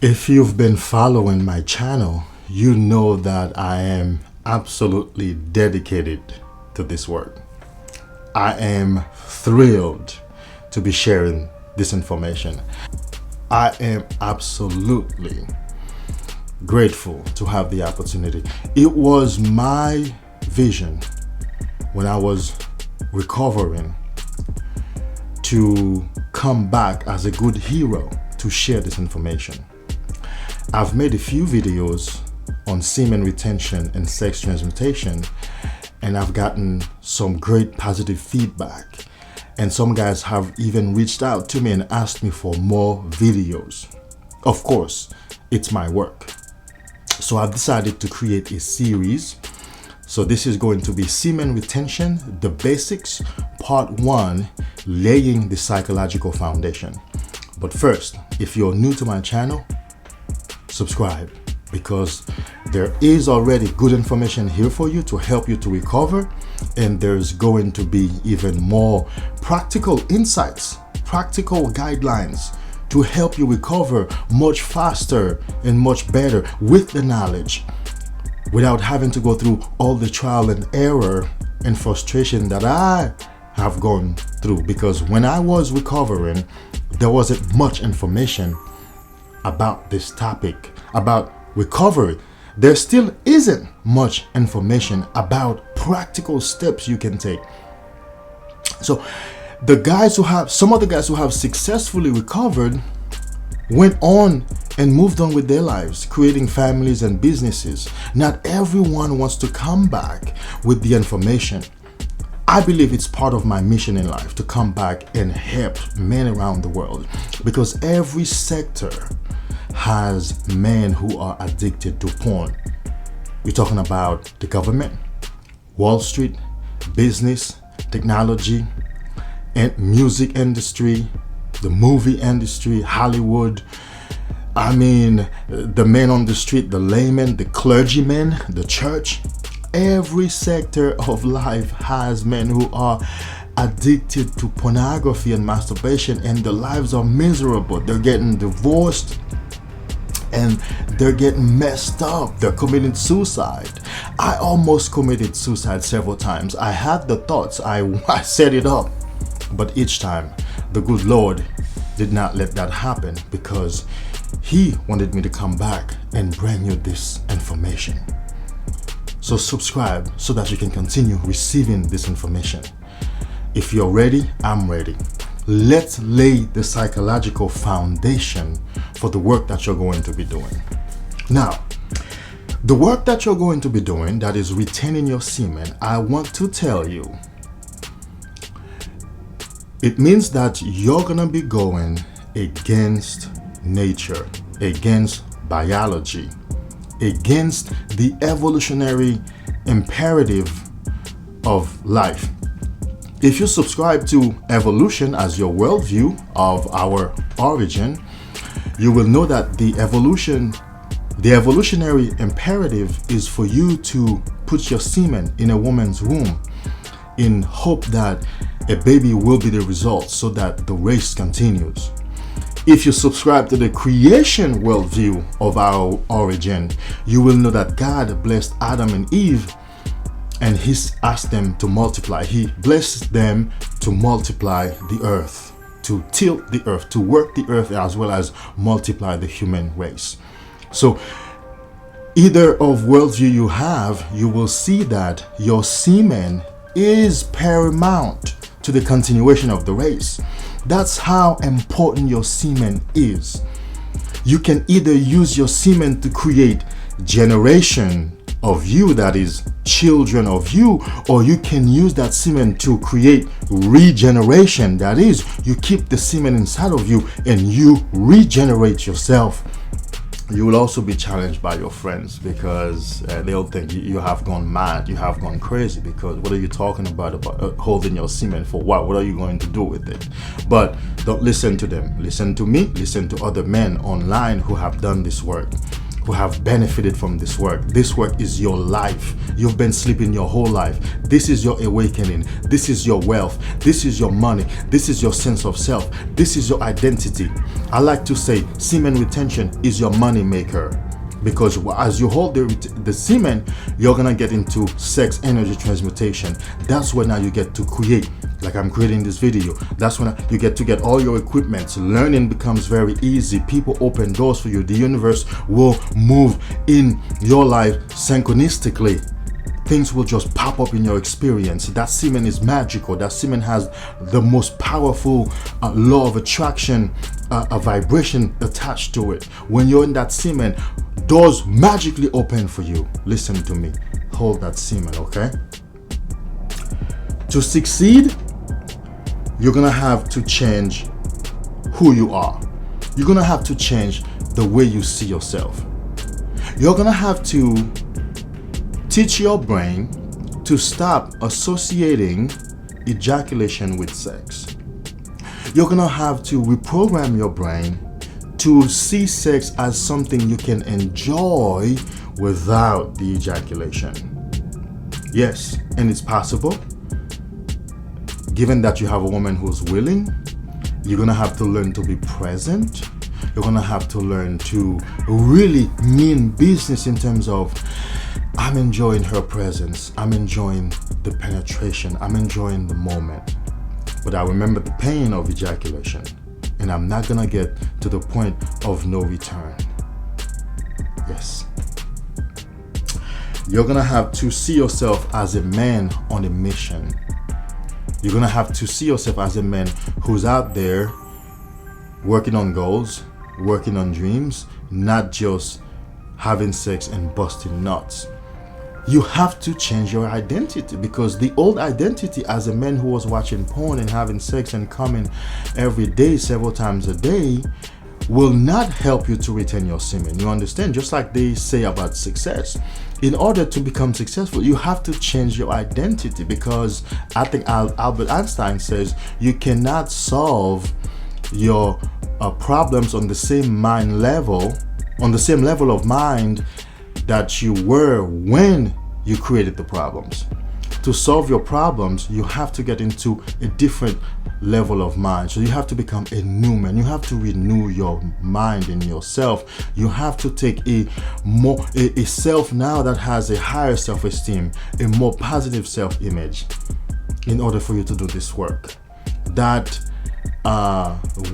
If you've been following my channel, you know that I am absolutely dedicated to this work. I am thrilled to be sharing this information. I am absolutely grateful to have the opportunity. It was my vision when I was recovering to come back as a good hero to share this information. I've made a few videos on semen retention and sex transmutation, and I've gotten some great positive feedback. And some guys have even reached out to me and asked me for more videos. Of course, it's my work. So I've decided to create a series. So this is going to be semen retention, the basics, part 1, laying the psychological foundation. But first, if you're new to my channel, subscribe, because there is already good information here for you to help you to recover, and there's going to be even more practical insights, practical guidelines to help you recover much faster and much better with the knowledge, without having to go through all the trial and error and frustration that I have gone through. Because when I was recovering, there wasn't much information about this topic, about recovery. There still isn't much information about practical steps you can take. So some of the guys who have successfully recovered went on and moved on with their lives, creating families and businesses. Not everyone wants to come back with the information. I believe it's part of my mission in life to come back and help men around the world, because every sector has men who are addicted to porn. We're talking about the government, Wall Street, business, technology, and music industry, the movie industry, Hollywood. I mean, the men on the street, the laymen, the clergymen, the church. Every sector of life has men who are addicted to pornography and masturbation, and their lives are miserable. They're getting divorced and they're getting messed up. They're committing suicide. I almost committed suicide several times. I had the thoughts, I set it up, but each time the good Lord did not let that happen, because He wanted me to come back and bring you this information. So subscribe so that you can continue receiving this information. If you're ready, I'm ready. Let's lay the psychological foundation for the work that you're going to be doing. Now, the work that you're going to be doing, that is retaining your semen, I want to tell you, it means that you're going to be going against nature, against biology, against the evolutionary imperative of life. If you subscribe to evolution as your worldview of our origin, you will know that the evolutionary imperative is for you to put your semen in a woman's womb in hope that a baby will be the result, so that the race continues. If you subscribe to the creation worldview of our origin, you will know that God blessed Adam and Eve, and He asked them to multiply. He blessed them to multiply the earth, to tilt the earth, to work the earth, as well as multiply the human race. So either of worldview you have, you will see that your semen is paramount to the continuation of the race. That's how important your semen is. You can either use your semen to create generation of you, that is children of you, or you can use that semen to create regeneration, that is you keep the semen inside of you and you regenerate yourself. You will also be challenged by your friends, because they'll think you have gone mad, you have gone crazy, because what are you talking about holding your semen for what? What are you going to do with it? But don't listen to them. Listen to me, listen to other men online who have done this work, who have benefited from this work. This work is your life. You've been sleeping your whole life. This is your awakening. This is your wealth. This is your money. This is your sense of self. This is your identity. I like to say semen retention is your money maker. Because as you hold the semen, you're gonna get into sex energy transmutation. That's when now you get to create, like I'm creating this video. That's when you get to get all your equipment. Learning becomes very easy. People open doors for you. The universe will move in your life synchronistically. Things will just pop up in your experience. That semen is magical. That semen has the most powerful law of attraction, a vibration attached to it. When you're in that semen, doors magically open for you. Listen to me. Hold that semen, okay? To succeed, you're gonna have to change who you are. You're gonna have to change the way you see yourself. You're gonna have to teach your brain to stop associating ejaculation with sex. You're gonna have to reprogram your brain to see sex as something you can enjoy without the ejaculation. Yes, and it's possible. Given that you have a woman who's willing, you're gonna have to learn to be present. You're gonna have to learn to really mean business in terms of, I'm enjoying her presence. I'm enjoying the penetration. I'm enjoying the moment. But I remember the pain of ejaculation. And I'm not gonna get to the point of no return. Yes. You're gonna have to see yourself as a man on a mission. You're gonna have to see yourself as a man who's out there working on goals, working on dreams, not just having sex and busting nuts. You have to change your identity, because the old identity as a man who was watching porn and having sex and coming every day, several times a day, will not help you to retain your semen. You understand? Just like they say about success. In order to become successful, you have to change your identity, because I think Albert Einstein says you cannot solve your problems on the same mind level, on the same level of mind that you were when you created the problems. To solve your problems, you have to get into a different level of mind. So you have to become a new man. You have to renew your mind in yourself. You have to take a self now that has a higher self-esteem, a more positive self-image, in order for you to do this work. That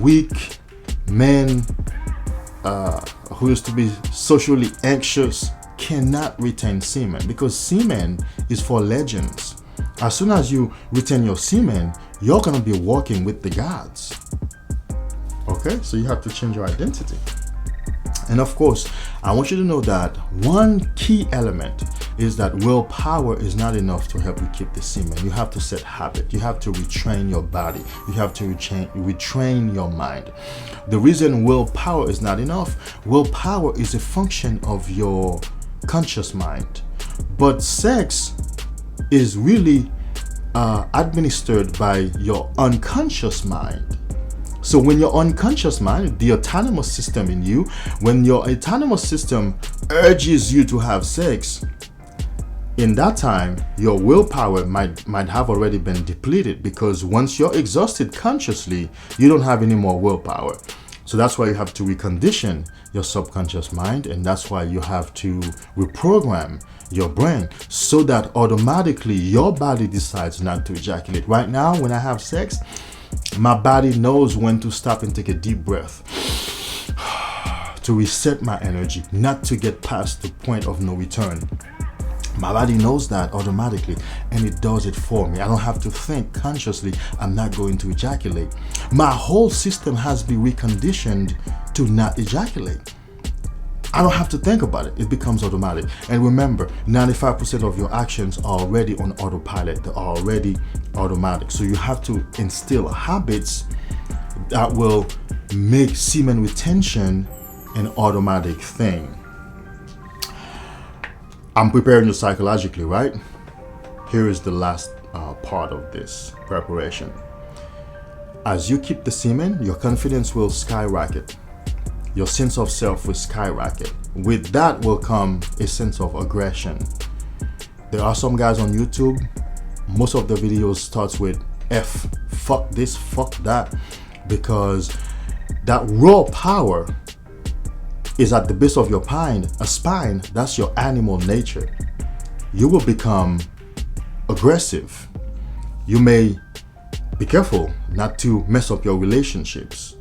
weak men who used to be socially anxious cannot retain semen, because semen is for legends. As soon as you retain your semen, you're going to be walking with the gods. Okay, so you have to change your identity. And of course, I want you to know that one key element is that willpower is not enough to help you keep the semen. You have to set habit. You have to retrain your body. You have to retrain your mind. The reason willpower is not enough, willpower is a function of your conscious mind. But sex is really administered by your unconscious mind. So when your unconscious mind, the autonomous system in you, when your autonomous system urges you to have sex, in that time, your willpower might have already been depleted, because once you're exhausted consciously, you don't have any more willpower. So that's why you have to recondition your subconscious mind, and that's why you have to reprogram your brain so that automatically your body decides not to ejaculate. Right now, when I have sex, my body knows when to stop and take a deep breath to reset my energy, not to get past the point of no return. My body knows that automatically, and it does it for me. I don't have to think consciously, I'm not going to ejaculate. My whole system has been reconditioned to not ejaculate. I don't have to think about it. It becomes automatic. And remember, 95% of your actions are already on autopilot. They're already automatic. So you have to instill habits that will make semen retention an automatic thing. I'm preparing you psychologically, right? Here is the last part of this preparation. As you keep the semen, your confidence will skyrocket. your sense of self will skyrocket. With that will come a sense of aggression. There are some guys on YouTube, most of the videos starts with F, fuck this, fuck that, because that raw power is at the base of your spine. That's your animal nature. You will become aggressive. You may be careful not to mess up your relationships.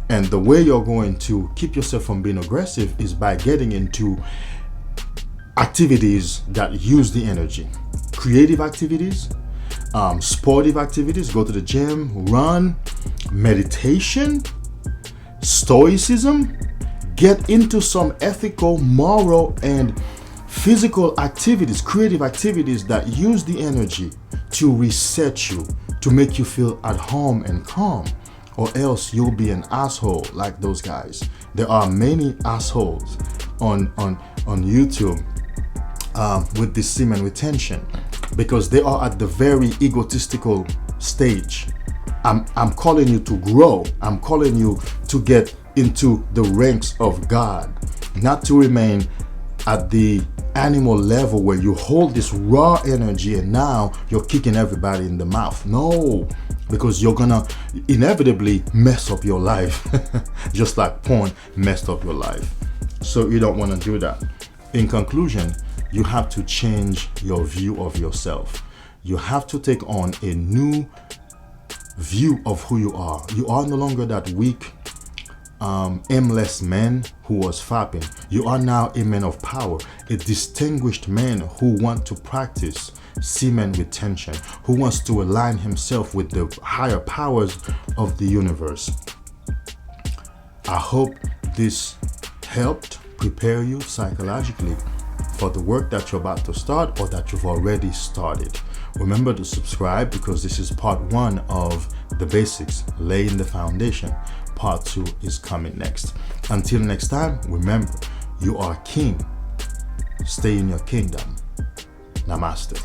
And the way you're going to keep yourself from being aggressive is by getting into activities that use the energy. Creative activities, sportive activities, go to the gym, run, meditation, stoicism. Get into some ethical, moral, and physical activities, creative activities that use the energy to reset you, to make you feel at home and calm, or else you'll be an asshole like those guys. There are many assholes on YouTube with this semen retention, because they are at the very egotistical stage. I'm calling you to grow. I'm calling you to get into the ranks of God, not to remain at the animal level where you hold this raw energy and now you're kicking everybody in the mouth. No, because you're gonna inevitably mess up your life just like porn messed up your life. So you don't want to do that. In conclusion, you have to change your view of yourself. You have to take on a new view of who you are. You are no longer that weak, aimless man who was fapping. You are now a man of power, a distinguished man who wants to practice semen retention, who wants to align himself with the higher powers of the universe. I hope this helped prepare you psychologically for the work that you're about to start or that you've already started. Remember to subscribe, because this is part 1 of the basics, laying the foundation. Part 2 is coming next. Until next time, remember, you are king. Stay in your kingdom. Namaste.